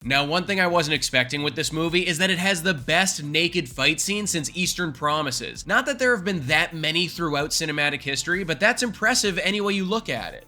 Now, one thing I wasn't expecting with this movie is that it has the best naked fight scene since Eastern Promises. Not that there have been that many throughout cinematic history, but that's impressive any way you look at it.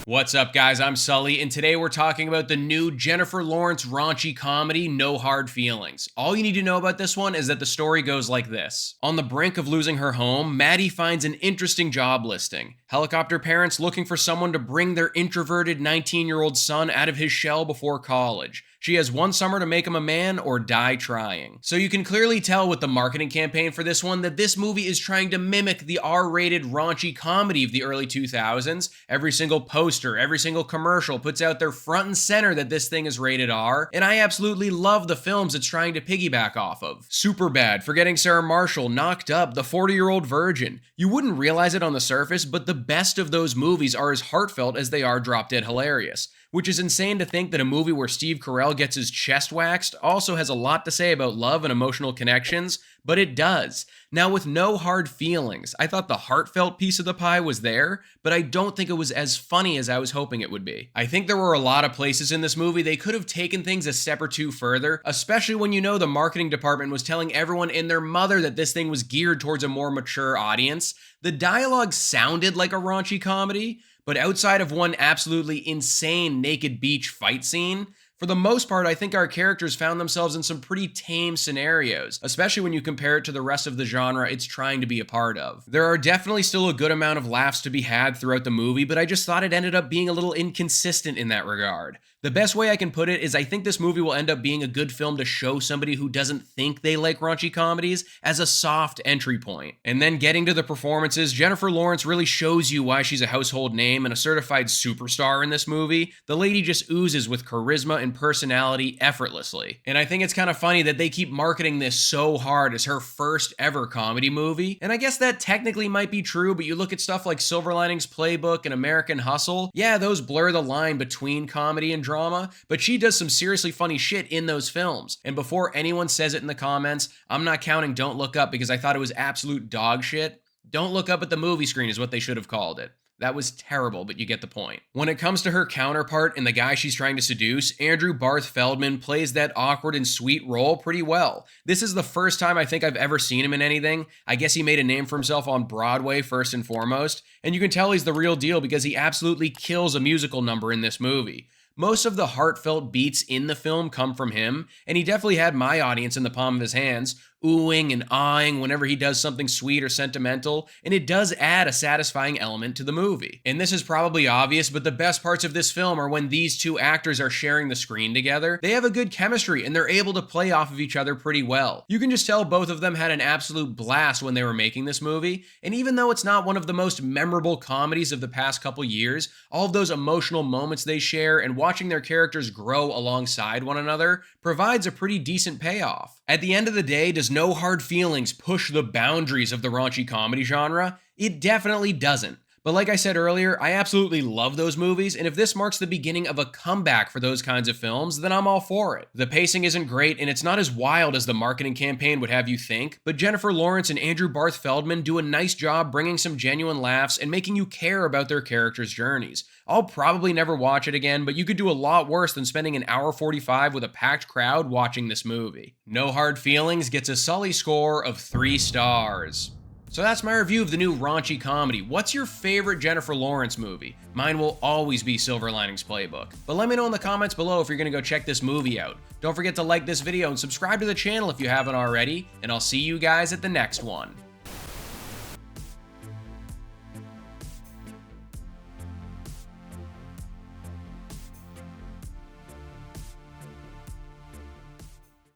What's up, guys? I'm Sully, and today we're talking about the new Jennifer Lawrence raunchy comedy, No Hard Feelings. All you need to know about this one is that the story goes like this. On the brink of losing her home, Maddie finds an interesting job listing. Helicopter parents looking for someone to bring their introverted 19-year-old son out of his shell before college. She has one summer to make him a man or die trying. So you can clearly tell with the marketing campaign for this one that this movie is trying to mimic the R-rated raunchy comedy of the early 2000s. Every single poster, every single commercial puts out there front and center that this thing is rated R, and I absolutely love the films it's trying to piggyback off of. Superbad, Forgetting Sarah Marshall, Knocked Up, The 40-Year-Old Virgin. You wouldn't realize it on the surface, but the best of those movies are as heartfelt as they are drop-dead hilarious. Which is insane to think that a movie where Steve Carell gets his chest waxed also has a lot to say about love and emotional connections, but it does. Now, with No Hard Feelings, I thought the heartfelt piece of the pie was there, but I don't think it was as funny as I was hoping it would be. I think there were a lot of places in this movie they could have taken things a step or two further, especially when you know the marketing department was telling everyone and their mother that this thing was geared towards a more mature audience. The dialogue sounded like a raunchy comedy, but outside of one absolutely insane naked beach fight scene, for the most part, I think our characters found themselves in some pretty tame scenarios, especially when you compare it to the rest of the genre it's trying to be a part of. There are definitely still a good amount of laughs to be had throughout the movie, but I just thought it ended up being a little inconsistent in that regard. The best way I can put it is I think this movie will end up being a good film to show somebody who doesn't think they like raunchy comedies as a soft entry point. And then getting to the performances, Jennifer Lawrence really shows you why she's a household name and a certified superstar in this movie. The lady just oozes with charisma and personality effortlessly. And I think it's kind of funny that they keep marketing this so hard as her first ever comedy movie. And I guess that technically might be true, but you look at stuff like Silver Linings Playbook and American Hustle, yeah, those blur the line between comedy and drama, but she does some seriously funny shit in those films. And before anyone says it in the comments, I'm not counting Don't Look Up because I thought it was absolute dog shit. Don't Look Up at the Movie Screen is what they should have called it. That was terrible, but you get the point. When it comes to her counterpart and the guy she's trying to seduce, Andrew Barth Feldman plays that awkward and sweet role pretty well. This is the first time I think I've ever seen him in anything. I guess he made a name for himself on Broadway first and foremost, and you can tell he's the real deal because he absolutely kills a musical number in this movie. Most of the heartfelt beats in the film come from him, and he definitely had my audience in the palm of his hands, oohing and ahhing whenever he does something sweet or sentimental, and it does add a satisfying element to the movie. And this is probably obvious, but the best parts of this film are when these two actors are sharing the screen together. They have a good chemistry, and they're able to play off of each other pretty well. You can just tell both of them had an absolute blast when they were making this movie, and even though it's not one of the most memorable comedies of the past couple years, all of those emotional moments they share and watching their characters grow alongside one another provides a pretty decent payoff. At the end of the day, does No Hard Feelings push the boundaries of the raunchy comedy genre? It definitely doesn't. But like I said earlier, I absolutely love those movies, and if this marks the beginning of a comeback for those kinds of films, then I'm all for it. The pacing isn't great, and it's not as wild as the marketing campaign would have you think, but Jennifer Lawrence and Andrew Barth Feldman do a nice job bringing some genuine laughs and making you care about their characters' journeys. I'll probably never watch it again, but you could do a lot worse than spending an hour 45 with a packed crowd watching this movie. No Hard Feelings gets a Sully score of 3 stars. So that's my review of the new raunchy comedy. What's your favorite Jennifer Lawrence movie? Mine will always be Silver Linings Playbook. But let me know in the comments below if you're gonna go check this movie out. Don't forget to like this video and subscribe to the channel if you haven't already, and I'll see you guys at the next one.